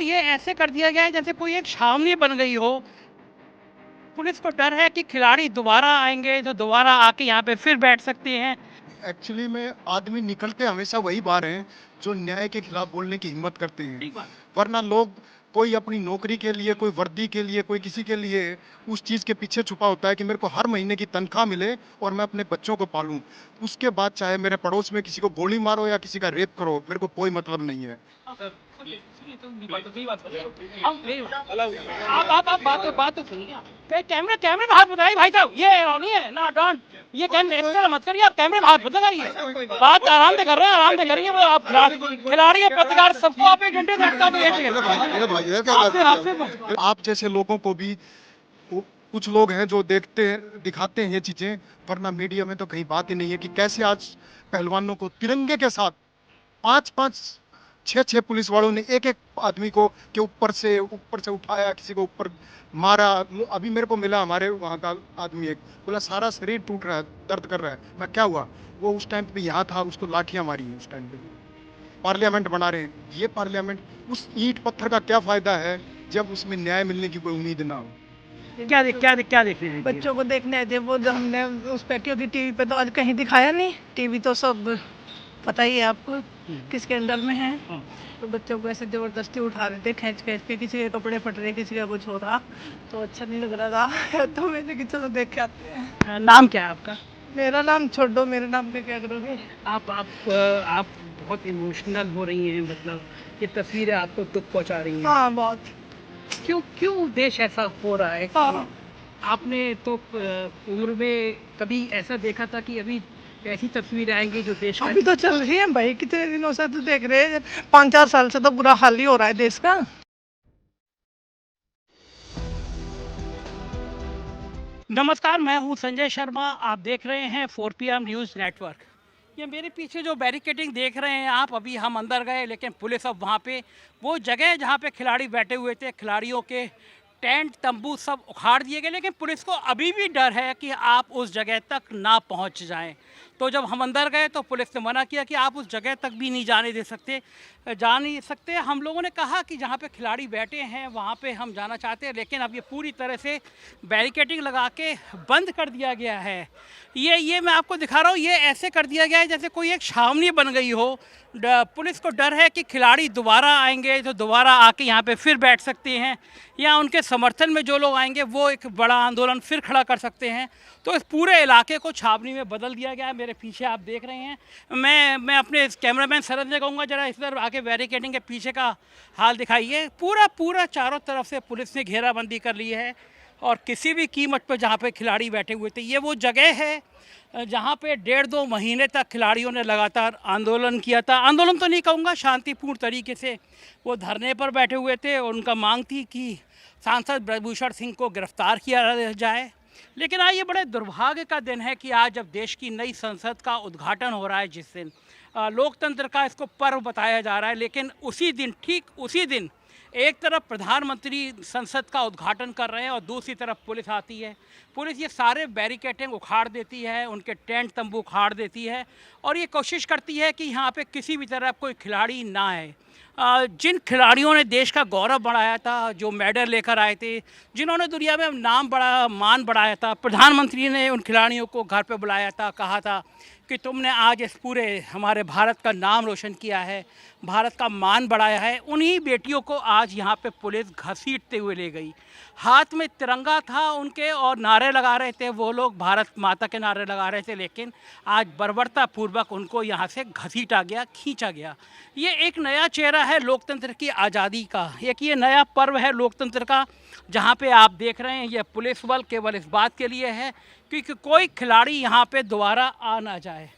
ये ऐसे कर दिया गया है जैसे कोई एक छावनी बन गई हो। पुलिस को डर है कि खिलाड़ी दोबारा आएंगे तो दोबारा आके यहाँ पे फिर बैठ सकते हैं। एक्चुअली में आदमी निकलते हमेशा वही बाहर हैं जो न्याय के खिलाफ बोलने की हिम्मत करते हैं। ठीक बात। वरना लोग कोई अपनी नौकरी के लिए, कोई वर्दी के लिए, कोई किसी के लिए उस चीज़ के पीछे छुपा होता है कि मेरे को हर महीने की तनख्वाह मिले और मैं अपने बच्चों को पालूं। उसके बाद चाहे मेरे पड़ोस में किसी को गोली मारो या किसी का रेप करो, मेरे को कोई मतलब नहीं है। आप बात तो सुनिए। कैमरे कैमरे में हाथ बताइए भाई साहब, ये नहीं है ना डॉन। ये कैमरे इस तरह मत करिए, आप कैमरे में हाथ मत लगाइए। बात आराम से कर रहे हैं, आराम से करिए। वो आप खिलाड़ी पत्रकार सबको आप एक घंटे से आप जैसे लोगों को भी कुछ लोग हैं जो देखते हैं, दिखाते हैं ये चीजें, वरना मीडिया में तो कहीं बात ही नहीं है कि कैसे आज पहलवानों को तिरंगे के साथ 5-5 6-6 पुलिस वालों ने एक-एक आदमी को के ऊपर से उठाया, किसी को ऊपर मारा। अभी मेरे को मिला हमारे वहाँ का आदमी एक, बोला सारा शरीर टूट रहा है, दर्द कर रहा है। मैं क्या हुआ? वो उस टाइम पे यहाँ था, उसको लाठियां मारी हैं उस टाइम पे। पार्लियामेंट बना रहे हैं, ये पार्लियामेंट, उस ईंट पत्थर का क्या फायदा है जब उसमें न्याय मिलने की कोई उम्मीद ना हो। क्या देख रहे हैं बच्चों को देखने आए थे वो, जो हमने उस पे क्योंकि टीवी पे तो आज कहीं दिखाया नहीं। टीवी तो सब पता ही है आपको किसके अंदर में है। तो बच्चों को ऐसे जबरदस्ती उठा रहे थे, खींच के, किसी के कपड़े फट रहे, किसी का कुछ हो रहा, तो अच्छा नहीं लग रहा था। तो मैंने कि चलो देख के आते हैं। नाम क्या है आपका? मेरा नाम छोड़ दो, मेरे नाम पे क्या करोगे। आप बहुत इमोशनल हो रही हैं, मतलब ये तस्वीरें आपको दुख पहुंचा रही हैं। हाँ बहुत। क्यों देश ऐसा हो रहा है? हाँ आपने तो उम्र में कभी ऐसा देखा था कि अभी ऐसी तस्वीरें आएंगी जो देश का? अभी तो चल रही है भाई, कितने दिनों से तो देख रहे हैं, 5-4 साल से तो बुरा हाल ही हो रहा है देश का। नमस्कार, मैं हूं संजय शर्मा, आप देख रहे हैं 4PM न्यूज़ नेटवर्क। ये मेरे पीछे जो बैरिकेडिंग देख रहे हैं आप, अभी हम अंदर गए लेकिन पुलिस अब वहाँ पे वो जगह जहाँ पे खिलाड़ी बैठे हुए थे, खिलाड़ियों के टेंट तंबू सब उखाड़ दिए गए, लेकिन पुलिस को अभी भी डर है कि आप उस जगह तक ना पहुँच जाएं। तो जब हम अंदर गए तो पुलिस ने मना किया कि आप उस जगह तक भी नहीं जा नहीं सकते। हम लोगों ने कहा कि जहाँ पे खिलाड़ी बैठे हैं वहाँ पे हम जाना चाहते हैं, लेकिन अब ये पूरी तरह से बैरिकेडिंग लगा के बंद कर दिया गया है। ये मैं आपको दिखा रहा हूँ, ये ऐसे कर दिया गया है जैसे कोई एक छावनी बन गई हो। पुलिस को डर है कि खिलाड़ी दोबारा आएंगे तो दोबारा आके यहाँ पे फिर बैठ सकते हैं, या उनके समर्थन में जो लोग आएंगे वो एक बड़ा आंदोलन फिर खड़ा कर सकते हैं। तो इस पूरे इलाके को छावनी में बदल दिया गया है। मेरे पीछे आप देख रहे हैं, मैं अपने कैमरामैन सरद से कहूँगा जरा इस तरफ आके बैरिकेडिंग के पीछे का हाल दिखाइए। पूरा चारों तरफ से पुलिस ने घेराबंदी कर ली है और किसी भी कीमत पर जहाँ पे खिलाड़ी बैठे हुए थे, ये वो जगह है जहाँ पे 1.5-2 महीने तक खिलाड़ियों ने लगातार आंदोलन किया था। आंदोलन तो नहीं कहूँगा, शांतिपूर्ण तरीके से वो धरने पर बैठे हुए थे और उनका मांग थी कि सांसद ब्रजभूषण सिंह को गिरफ्तार किया जाए। लेकिन आज ये बड़े दुर्भाग्य का दिन है कि आज जब देश की नई संसद का उद्घाटन हो रहा है, जिस दिन लोकतंत्र का इसको पर्व बताया जा रहा है, लेकिन उसी दिन, ठीक उसी दिन, एक तरफ प्रधानमंत्री संसद का उद्घाटन कर रहे हैं और दूसरी तरफ पुलिस आती है। पुलिस ये सारे बैरिकेडिंग उखाड़ देती है, उनके टेंट तंबू उखाड़ देती है और ये कोशिश करती है कि यहाँ पे किसी भी तरह कोई खिलाड़ी ना आए। जिन खिलाड़ियों ने देश का गौरव बढ़ाया था, जो मेडल लेकर आए थे, जिन्होंने दुनिया में मान बढ़ाया था, प्रधानमंत्री ने उन खिलाड़ियों को घर पे बुलाया था, कहा था कि तुमने आज इस पूरे हमारे भारत का नाम रोशन किया है, भारत का मान बढ़ाया है। उन्हीं बेटियों को आज यहाँ पे पुलिस घसीटते हुए ले गई। हाथ में तिरंगा था उनके और नारे लगा रहे थे वो लोग, भारत माता के नारे लगा रहे थे, लेकिन आज बर्बरतापूर्वक उनको यहाँ से घसीटा गया, खींचा गया। ये एक नया चेहरा है लोकतंत्र की आज़ादी का, एक ये नया पर्व है लोकतंत्र का, जहाँ पे आप देख रहे हैं ये पुलिस बल केवल इस बात के लिए है कि कोई खिलाड़ी यहाँ पे दोबारा आ ना जाए।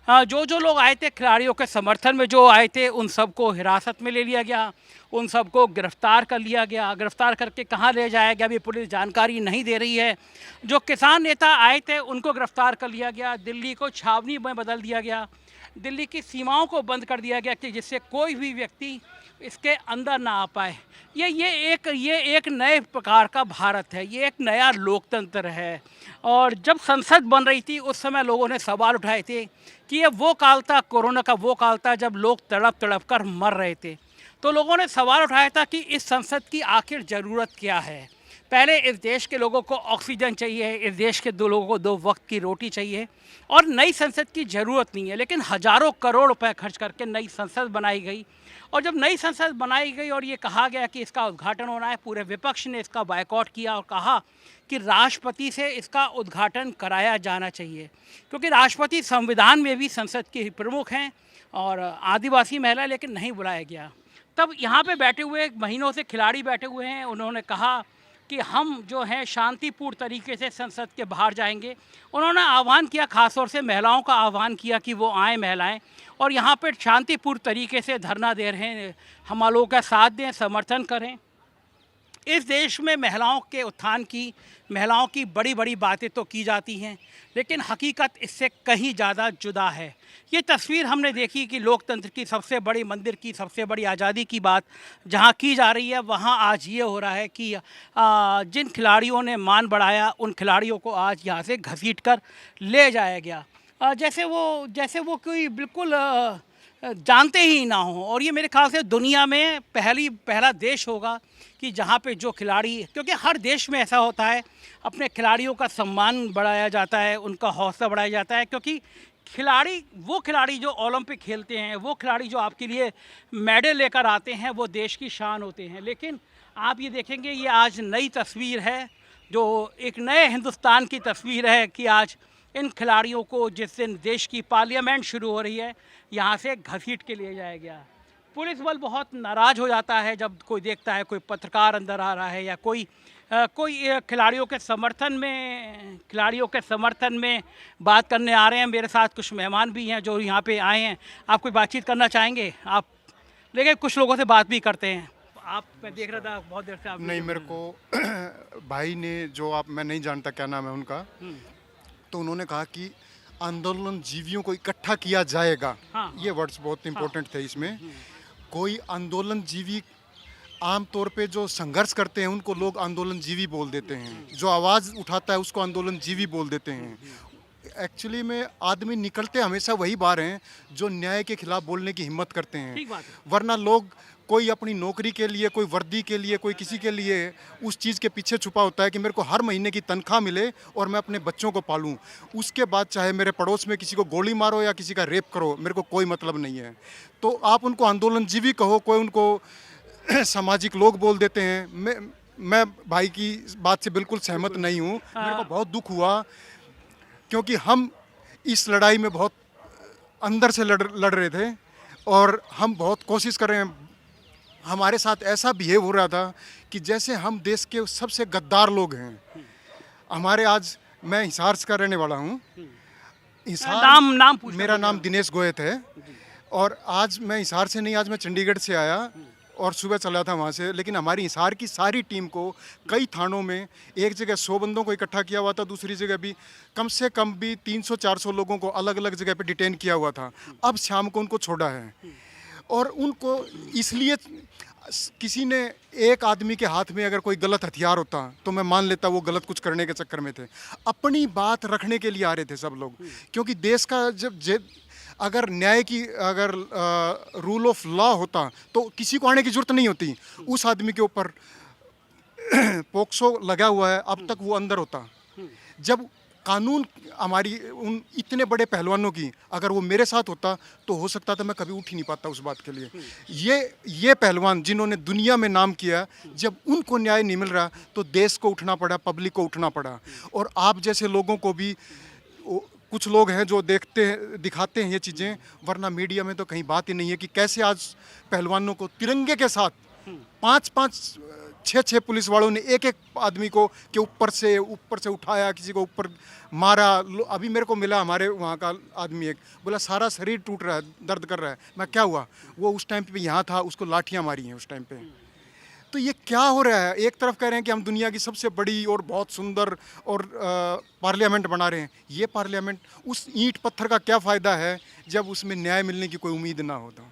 जो लोग आए थे खिलाड़ियों के समर्थन में, जो आए थे, उन सबको हिरासत में ले लिया गया, उन सबको गिरफ्तार कर लिया गया। गिरफ्तार करके कहाँ ले जाया गया अभी पुलिस जानकारी नहीं दे रही है। जो किसान नेता आए थे उनको गिरफ्तार कर लिया गया, दिल्ली को छावनी में बदल दिया गया, दिल्ली की सीमाओं को बंद कर दिया गया कि जिससे कोई भी व्यक्ति इसके अंदर ना आ पाए। ये एक नए प्रकार का भारत है, ये एक नया लोकतंत्र है। और जब संसद बन रही थी उस समय लोगों ने सवाल उठाए थे कि ये वो काल था, कोरोना का वो काल था जब लोग तड़प कर मर रहे थे। तो लोगों ने सवाल उठाया था कि इस संसद की आखिर ज़रूरत क्या है। पहले इस देश के लोगों को ऑक्सीजन चाहिए, इस देश के दो लोगों को 2 वक्त की रोटी चाहिए और नई संसद की ज़रूरत नहीं है। लेकिन हज़ारों करोड़ रुपए खर्च करके नई संसद बनाई गई और जब नई संसद बनाई गई और ये कहा गया कि इसका उद्घाटन होना है, पूरे विपक्ष ने इसका बायकॉट किया और कहा कि राष्ट्रपति से इसका उद्घाटन कराया जाना चाहिए, क्योंकि राष्ट्रपति संविधान में भी संसद के प्रमुख हैं और आदिवासी महिला, लेकिन नहीं बुलाया गया। तब यहाँ पे बैठे हुए महीनों से खिलाड़ी बैठे हुए हैं, उन्होंने कहा कि हम जो हैं शांतिपूर्ण तरीके से संसद के बाहर जाएंगे। उन्होंने आह्वान किया, खासतौर से महिलाओं का आह्वान किया कि वो आएँ महिलाएं और यहाँ पे शांतिपूर्ण तरीके से धरना दे रहे हैं, हम लोगों का साथ दें, समर्थन करें। इस देश में महिलाओं के उत्थान की, महिलाओं की बड़ी बड़ी बातें तो की जाती हैं, लेकिन हकीकत इससे कहीं ज़्यादा जुदा है। ये तस्वीर हमने देखी कि लोकतंत्र की सबसे बड़ी मंदिर की सबसे बड़ी आज़ादी की बात जहाँ की जा रही है, वहाँ आज ये हो रहा है कि जिन खिलाड़ियों ने मान बढ़ाया उन खिलाड़ियों को आज यहाँ से घसीट कर ले जाया गया, जैसे वो कोई बिल्कुल जानते ही ना हो। और ये मेरे ख्याल से दुनिया में पहला देश होगा कि जहाँ पे जो खिलाड़ी, क्योंकि हर देश में ऐसा होता है, अपने खिलाड़ियों का सम्मान बढ़ाया जाता है, उनका हौसला बढ़ाया जाता है, क्योंकि वो खिलाड़ी जो ओलंपिक खेलते हैं, वो खिलाड़ी जो आपके लिए मेडल लेकर आते हैं, वो देश की शान होते हैं। लेकिन आप ये देखेंगे, ये आज नई तस्वीर है, जो एक नए हिंदुस्तान की तस्वीर है कि आज इन खिलाड़ियों को जिस दिन देश की पार्लियामेंट शुरू हो रही है, यहाँ से घसीट के लिए जाया गया। पुलिस बल बहुत नाराज़ हो जाता है जब कोई देखता है कोई पत्रकार अंदर आ रहा है या कोई खिलाड़ियों के समर्थन में बात करने आ रहे हैं। मेरे साथ कुछ मेहमान भी हैं जो यहाँ पे आए हैं। आप कोई बातचीत करना चाहेंगे? आप लेकिन कुछ लोगों से बात भी करते हैं। आप, मैं देख रहा था बहुत देर से आप नहीं, मेरे को भाई ने जो, आप, मैं नहीं जानता क्या नाम है उनका, तो उन्होंने कहा कि आंदोलन जीवियों को इकट्ठा किया जाएगा। हाँ, ये वर्ड्स बहुत इंपॉर्टेंट थे इसमें। कोई आंदोलन जीवी, आमतौर पे जो संघर्ष करते हैं उनको लोग आंदोलन जीवी बोल देते हैं, जो आवाज़ उठाता है उसको आंदोलन जीवी बोल देते हैं। एक्चुअली में आदमी निकलते हमेशा वही बाहर हैं जो न्याय के खिलाफ बोलने की हिम्मत करते हैं। ठीक बात है। वरना लोग, कोई अपनी नौकरी के लिए, कोई वर्दी के लिए, कोई किसी के लिए उस चीज़ के पीछे छुपा होता है कि मेरे को हर महीने की तनख्वाह मिले और मैं अपने बच्चों को पालूं। उसके बाद चाहे मेरे पड़ोस में किसी को गोली मारो या किसी का रेप करो, मेरे को कोई मतलब नहीं है। तो आप उनको आंदोलनजीवी कहो, कोई उनको सामाजिक लोग बोल देते हैं। मैं भाई की बात से बिल्कुल सहमत नहीं हूँ। मेरे को बहुत दुख हुआ क्योंकि हम इस लड़ाई में बहुत अंदर से लड़ रहे थे और हम बहुत कोशिश कर रहे हैं। हमारे साथ ऐसा बिहेव हो रहा था कि जैसे हम देश के सबसे गद्दार लोग हैं। हमारे आज, मैं हिसार का रहने वाला हूँ। हिसार, नाम मेरा नाम दिनेश गोयत है और आज मैं हिसार से नहीं, आज मैं चंडीगढ़ से आया और सुबह चला था वहाँ से। लेकिन हमारी हिसार की सारी टीम को कई थानों में, एक जगह 100 बंदों को इकट्ठा किया हुआ था, दूसरी जगह भी कम से कम भी 300-400 लोगों को अलग अलग जगह पे डिटेन किया हुआ था। अब शाम को उनको छोड़ा है और उनको इसलिए, किसी ने, एक आदमी के हाथ में अगर कोई गलत हथियार होता तो मैं मान लेता वो गलत कुछ करने के चक्कर में थे। अपनी बात रखने के लिए आ रहे थे सब लोग, क्योंकि देश का अगर न्याय की, अगर रूल ऑफ लॉ होता तो किसी को आने की जरूरत नहीं होती। उस आदमी के ऊपर पोक्सो लगा हुआ है, अब तक वो अंदर होता। जब कानून हमारी उन इतने बड़े पहलवानों की अगर वो मेरे साथ होता तो हो सकता था मैं कभी उठ ही नहीं पाता उस बात के लिए। ये पहलवान जिन्होंने दुनिया में नाम किया, जब उनको न्याय नहीं मिल रहा तो देश को उठना पड़ा, पब्लिक को उठना पड़ा। और आप जैसे लोगों को भी, कुछ लोग हैं जो दिखाते हैं ये चीज़ें, वरना मीडिया में तो कहीं बात ही नहीं है कि कैसे आज पहलवानों को तिरंगे के साथ 5-5, 6-6 पुलिस वालों ने एक आदमी को के ऊपर से उठाया, किसी को ऊपर मारा। अभी मेरे को मिला हमारे वहाँ का आदमी, एक बोला सारा शरीर टूट रहा है, दर्द कर रहा है। मैं, क्या हुआ? वो उस टाइम पे यहाँ था, उसको लाठियाँ मारी हैं उस टाइम पे। तो ये क्या हो रहा है? एक तरफ कह रहे हैं कि हम दुनिया की सबसे बड़ी और बहुत सुंदर और पार्लियामेंट बना रहे हैं। ये पार्लियामेंट, उस ईंट पत्थर का क्या फ़ायदा है जब उसमें न्याय मिलने की कोई उम्मीद ना होता।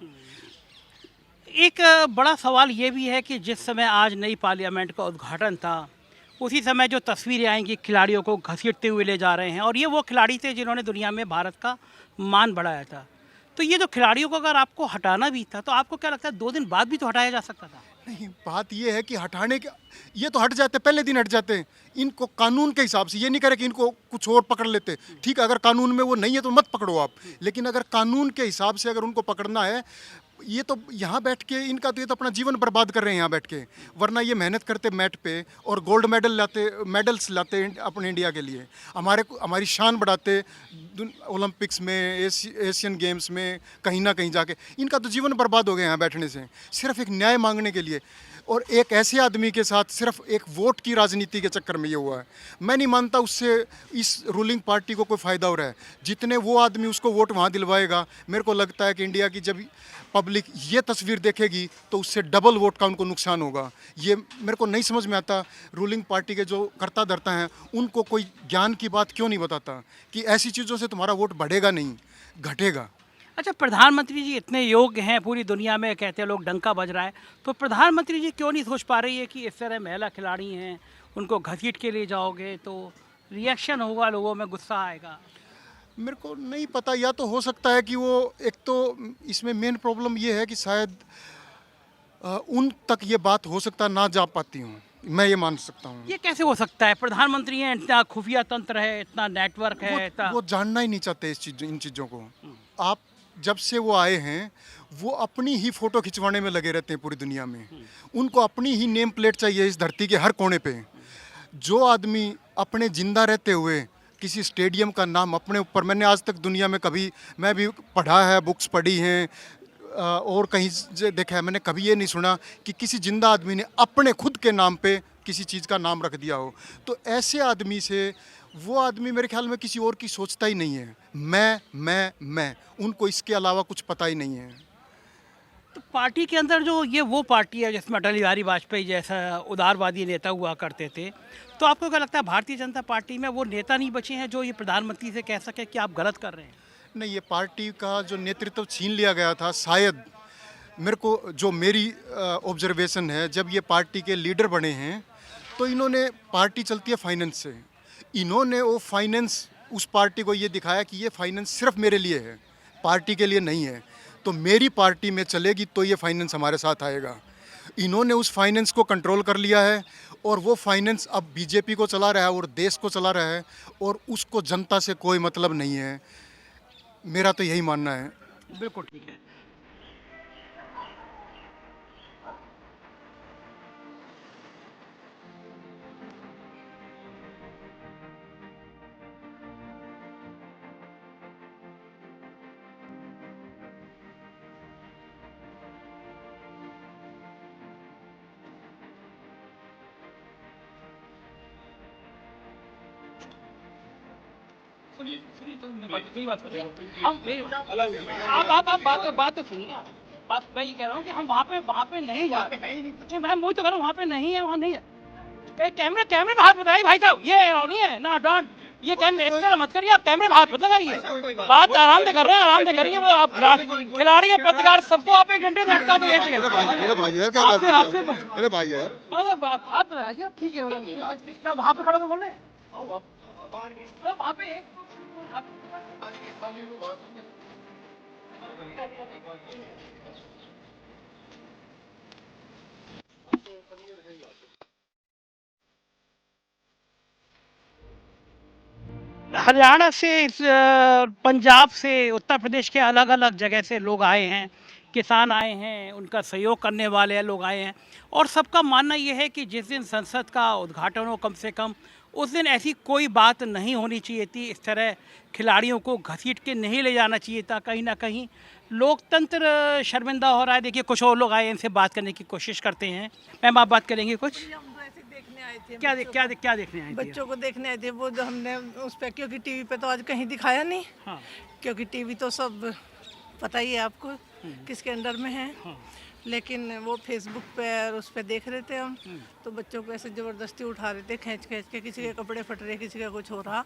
एक बड़ा सवाल ये भी है कि जिस समय आज नई पार्लियामेंट का उद्घाटन था, उसी समय जो तस्वीरें आएंगी खिलाड़ियों को घसीटते हुए ले जा रहे हैं, और ये वो खिलाड़ी थे जिन्होंने दुनिया में भारत का मान बढ़ाया था। तो ये जो खिलाड़ियों को अगर आपको हटाना भी था तो आपको क्या लगता है 2 दिन बाद भी तो हटाया जा सकता था? नहीं, बात ये है कि हटाने के ये तो हट जाते, पहले दिन हट जाते हैं। इनको कानून के हिसाब से ये नहीं करे कि इनको कुछ और पकड़ लेते। ठीक है, अगर कानून में वो नहीं है तो मत पकड़ो आप, लेकिन अगर कानून के हिसाब से अगर उनको पकड़ना है, ये तो यहाँ बैठ के इनका तो ये तो अपना जीवन बर्बाद कर रहे हैं यहाँ बैठ के। वरना ये मेहनत करते मैट पे और गोल्ड मेडल्स लाते अपने इंडिया के लिए, हमारी शान बढ़ाते ओलंपिक्स में, एशियन गेम्स में, कहीं ना कहीं जाके। इनका तो जीवन बर्बाद हो गया यहाँ बैठने से, सिर्फ एक न्याय मांगने के लिए। और एक ऐसे आदमी के साथ सिर्फ एक वोट की राजनीति के चक्कर में ये हुआ है। मैं नहीं मानता उससे इस रूलिंग पार्टी को कोई फ़ायदा हो रहा है। जितने वो आदमी उसको वोट वहाँ दिलवाएगा, मेरे को लगता है कि इंडिया की जब पब्लिक ये तस्वीर देखेगी तो उससे डबल वोट का उनको नुकसान होगा। ये मेरे को नहीं समझ में आता, रूलिंग पार्टी के जो करता धरता हैं उनको कोई ज्ञान की बात क्यों नहीं बताता कि ऐसी चीज़ों से तुम्हारा वोट बढ़ेगा नहीं, घटेगा। अच्छा, प्रधानमंत्री जी इतने योग्य हैं, पूरी दुनिया में कहते हैं लोग डंका बज रहा है, तो प्रधानमंत्री जी क्यों नहीं सोच पा रही है कि इस तरह महिला खिलाड़ी हैं, उनको घसीट के ले जाओगे तो रिएक्शन होगा, लोगों में गुस्सा आएगा? मेरे को नहीं पता, या तो हो सकता है कि वो एक तो इसमें मेन प्रॉब्लम ये है कि शायद उन तक ये बात हो सकता ना जा पाती हूँ, मैं ये मान सकता हूँ। ये कैसे हो सकता है? प्रधानमंत्री हैं, इतना खुफिया तंत्र है, इतना नेटवर्क है, इतना वो जानना ही नहीं चाहते इन चीज़ों को। आप जब से वो आए हैं वो अपनी ही फ़ोटो खिंचवाने में लगे रहते हैं पूरी दुनिया में। उनको अपनी ही नेम प्लेट चाहिए इस धरती के हर कोने पे। जो आदमी अपने जिंदा रहते हुए किसी स्टेडियम का नाम अपने ऊपर, मैंने आज तक दुनिया में कभी, मैं भी पढ़ा है, बुक्स पढ़ी हैं और कहीं से देखा है, मैंने कभी ये नहीं सुना कि किसी जिंदा आदमी ने अपने खुद के नाम पे किसी चीज़ का नाम रख दिया हो। तो ऐसे आदमी से वो आदमी मेरे ख्याल में किसी और की सोचता ही नहीं है। मैं उनको इसके अलावा कुछ पता ही नहीं है। तो पार्टी के अंदर जो ये वो पार्टी है जिसमें अटल बिहारी वाजपेयी जैसा उदारवादी नेता हुआ करते थे, तो आपको क्या लगता है भारतीय जनता पार्टी में वो नेता नहीं बचे हैं जो ये प्रधानमंत्री से कह सके कि आप गलत कर रहे हैं? नहीं, ये पार्टी का जो नेतृत्व छीन लिया गया था, शायद मेरे को जो मेरी ऑब्जर्वेशन है, जब ये पार्टी के लीडर बने हैं तो इन्होंने, पार्टी चलती है फाइनेंस से, इन्होंने वो फाइनेंस उस पार्टी को ये दिखाया कि ये फाइनेंस सिर्फ मेरे लिए है, पार्टी के लिए नहीं है। तो मेरी पार्टी में चलेगी तो ये फाइनेंस हमारे साथ आएगा। इन्होंने उस फाइनेंस को कंट्रोल कर लिया है और वो फाइनेंस अब बीजेपी को चला रहा है और देश को चला रहा है और उसको जनता से कोई मतलब नहीं है। मेरा तो यही मानना है। बिल्कुल ठीक है। बात तो सुनिए। बात मैं ये कह रहा हूँ कि हम वहाँ पे नहीं जा रहे। मैं वही तो कह रहा हूँ, वहाँ पे नहीं है, वहाँ नहीं है। कैमरे कैमरे में हाथ बताइए भाई साहब, ये नहीं है ना डॉन, ये कैमरे इस तरह मत करिए, आप कैमरे में हाथ मत लगाइए। बात आराम से कर रहे हैं, आराम से करिए। वो आप खिलाड़ी है, पत्रकार, सबको आप 1 घंटे से अटका दो। मेरे भाई है। बात बताइए, ठीक है। वहाँ पे खड़ा तो बोल रहे वहाँ पे हरियाणा से, पंजाब से, उत्तर प्रदेश के अलग अलग जगह से लोग आए हैं, किसान आए हैं, उनका सहयोग करने वाले लोग आए हैं और सबका मानना ये है कि जिस दिन संसद का उद्घाटन हो, कम से कम उस दिन ऐसी कोई बात नहीं होनी चाहिए थी। इस तरह खिलाड़ियों को घसीट के नहीं ले जाना चाहिए था। कहीं ना कहीं लोकतंत्र शर्मिंदा हो रहा है। देखिए, कुछ और लोग आए, इनसे बात करने की कोशिश करते हैं। मैम, आप बात करेंगे कुछ? देखने आए थे, क्या देखने आए थे? बच्चों को देखने आए थे। वो जो हमने उस पे, क्योंकि टीवी पे तो आज कहीं दिखाया नहीं। हाँ। क्योंकि टीवी तो सब पता ही है आपको किसके अंडर में है। हाँ। लेकिन वो फेसबुक पे और उस पे देख रहे थे हम, तो बच्चों को ऐसे ज़बरदस्ती उठा रहे थे, खींच के, किसी के कपड़े फट रहे, किसी का कुछ हो रहा,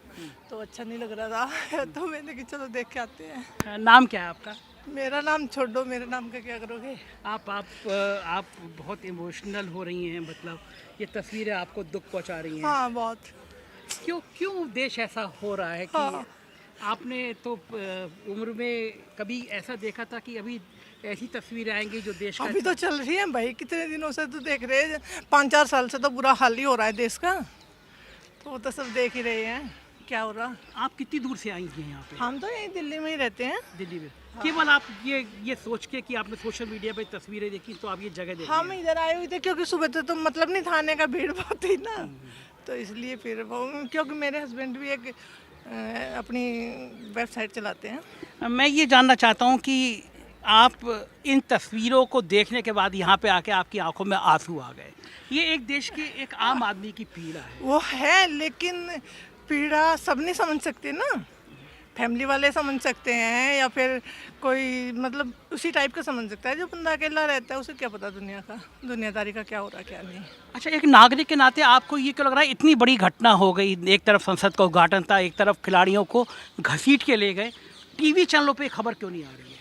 तो अच्छा नहीं लग रहा था। तो मैंने कि चलो देख के आते हैं। नाम क्या है आपका? मेरा नाम छोड़ दो, मेरे नाम का क्या करोगे? आप बहुत इमोशनल हो रही हैं, मतलब ये तस्वीरें आपको दुख पहुंचा रही हैं। हाँ, बहुत। क्यों देश ऐसा हो रहा है कि हाँ। आपने तो उम्र में कभी ऐसा देखा था कि अभी ऐसी तस्वीरें आएंगी जो देश का अभी तो चल रही है भाई, कितने दिनों से तो देख रहे हैं, 5-4 साल से तो बुरा हाल ही हो रहा है देश का, तो वो तो सब देख ही रहे हैं क्या हो रहा। आप कितनी दूर से आई हैं यहाँ पे? हम तो यहीं दिल्ली में ही रहते हैं। दिल्ली में केवल आप ये सोच के कि आपने सोशल मीडिया पे तस्वीरें देखी तो आप ये जगह देख हम इधर आए हुए थे क्योंकि सुबह तो मतलब नहीं था आने का, भीड़ बहुत थी ना, तो इसलिए फिर वो, क्योंकि मेरे हस्बैंड भी एक अपनी वेबसाइट चलाते हैं। मैं ये जानना चाहता हूँ कि आप इन तस्वीरों को देखने के बाद यहाँ पे आके आपकी आंखों में आंसू आ गए। ये एक देश के एक आम आदमी की पीड़ा है। वो है, लेकिन पीड़ा सब नहीं समझ सकते ना, फैमिली वाले समझ सकते हैं या फिर कोई मतलब उसी टाइप का समझ सकता है, जो बंदा अकेला रहता है उसे क्या पता दुनिया का, दुनियादारी का क्या हो रहा है क्या नहीं। अच्छा, एक नागरिक के नाते आपको ये क्यों लग रहा है इतनी बड़ी घटना हो गई, एक तरफ संसद का उद्घाटन था, एक तरफ खिलाड़ियों को घसीट के ले गए, टीवी चैनलों पे खबर क्यों नहीं आ रही है?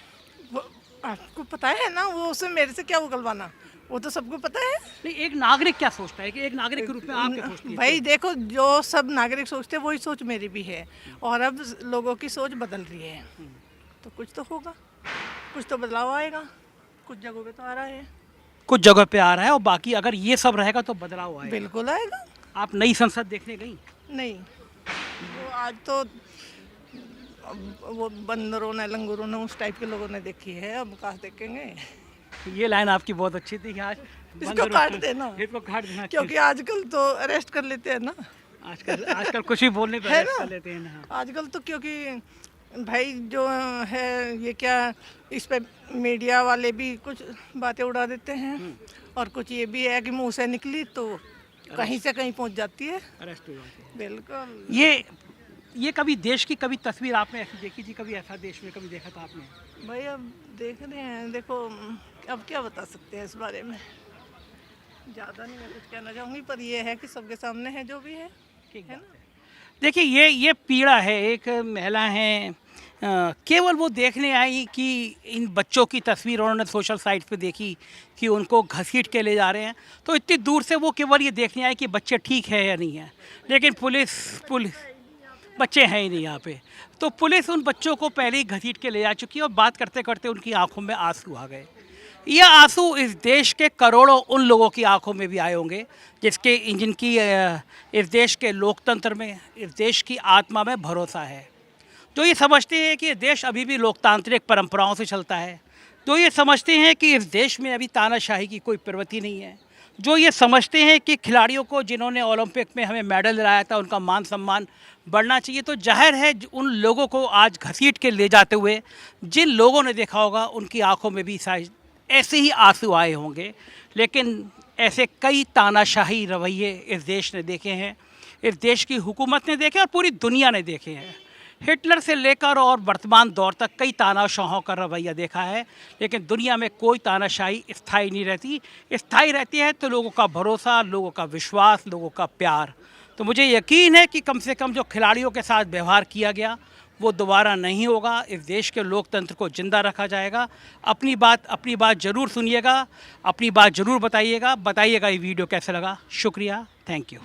वो आपको पता है ना, वो उसे मेरे से क्या उगलवाना, वो तो सबको पता है। नहीं, एक नागरिक क्या सोचता है कि एक नागरिक के रूप में आप क्या सोचती हैं? भाई देखो, जो सब नागरिक सोचते हैं वही सोच मेरी भी है, और अब लोगों की सोच बदल रही है, तो कुछ तो होगा, कुछ तो बदलाव आएगा, कुछ जगहों पे तो आ रहा है। कुछ जगह पे आ रहा है और बाकी अगर ये सब रहेगा तो बदलाव आएगा। बिल्कुल आएगा। आप नई संसद देखने गई? नहीं, वो आज तो वो बंदरों ने लंगूरों ने उस टाइप के लोगों ने देखी है, अब कहाँ देखेंगे। ये लाइन आपकी बहुत अच्छी थी कि आज इसको काट देना, इसको काट देना, क्योंकि आजकल तो अरेस्ट कर लेते हैं ना, आजकल कुछ भी बोलने पे है arrest ना? कर लेते हैं ना। आजकल तो क्योंकि भाई जो है ये क्या, इस पे मीडिया वाले भी कुछ बातें उड़ा देते हैं, और कुछ ये भी है कि मुंह से निकली तो कहीं से कहीं पहुंच जाती है। अरेस्ट हो जाते हैं। बिल्कुल। ये कभी देश की कभी तस्वीर आपने ऐसी देखी थी, कभी ऐसा देश में कभी देखा था आपने? भाई अब देख रहे हैं, देखो अब क्या बता सकते हैं इस बारे में, ज़्यादा नहीं मैं कुछ कहना चाहूँगी, पर ये है कि सबके सामने है जो भी है ना। देखिए, ये पीड़ा है, एक महिला है, केवल वो देखने आई कि इन बच्चों की तस्वीर उन्होंने सोशल साइट पे देखी कि उनको घसीट के ले जा रहे हैं, तो इतनी दूर से वो केवल ये देखने आई कि बच्चे ठीक है या नहीं है, लेकिन पुलिस बच्चे हैं ही नहीं यहाँ पे, तो पुलिस उन बच्चों को पहले ही घसीट के ले जा चुकी है और बात करते करते उनकी आंखों में आंसू आ गए। ये आंसू इस देश के करोड़ों उन लोगों की आंखों में भी आए होंगे जिनकी इस देश के लोकतंत्र में, इस देश की आत्मा में भरोसा है, जो ये समझते हैं कि ये देश अभी भी लोकतांत्रिक परंपराओं से चलता है, जो ये समझते हैं कि इस देश में अभी तानाशाही की कोई प्रवृत्ति नहीं है, जो ये समझते हैं कि खिलाड़ियों को जिन्होंने ओलंपिक में हमें मेडल दिलाया था उनका मान सम्मान बढ़ना चाहिए। तो जाहिर है उन लोगों को आज घसीट के ले जाते हुए जिन लोगों ने देखा होगा उनकी आंखों में भी शायद ऐसे ही आंसू आए होंगे, लेकिन ऐसे कई तानाशाही रवैये इस देश ने देखे हैं, इस देश की हुकूमत ने देखे और पूरी दुनिया ने देखे हैं। हिटलर से लेकर और वर्तमान दौर तक कई तानाशाहों का रवैया देखा है, लेकिन दुनिया में कोई तानाशाही स्थायी नहीं रहती। स्थायी रहती है तो लोगों का भरोसा, लोगों का विश्वास, लोगों का प्यार। तो मुझे यकीन है कि कम से कम जो खिलाड़ियों के साथ व्यवहार किया गया वो दोबारा नहीं होगा। इस देश के लोकतंत्र को जिंदा रखा जाएगा। अपनी बात ज़रूर सुनिएगा, अपनी बात ज़रूर बताइएगा ये वीडियो कैसा लगा। शुक्रिया, थैंक यू।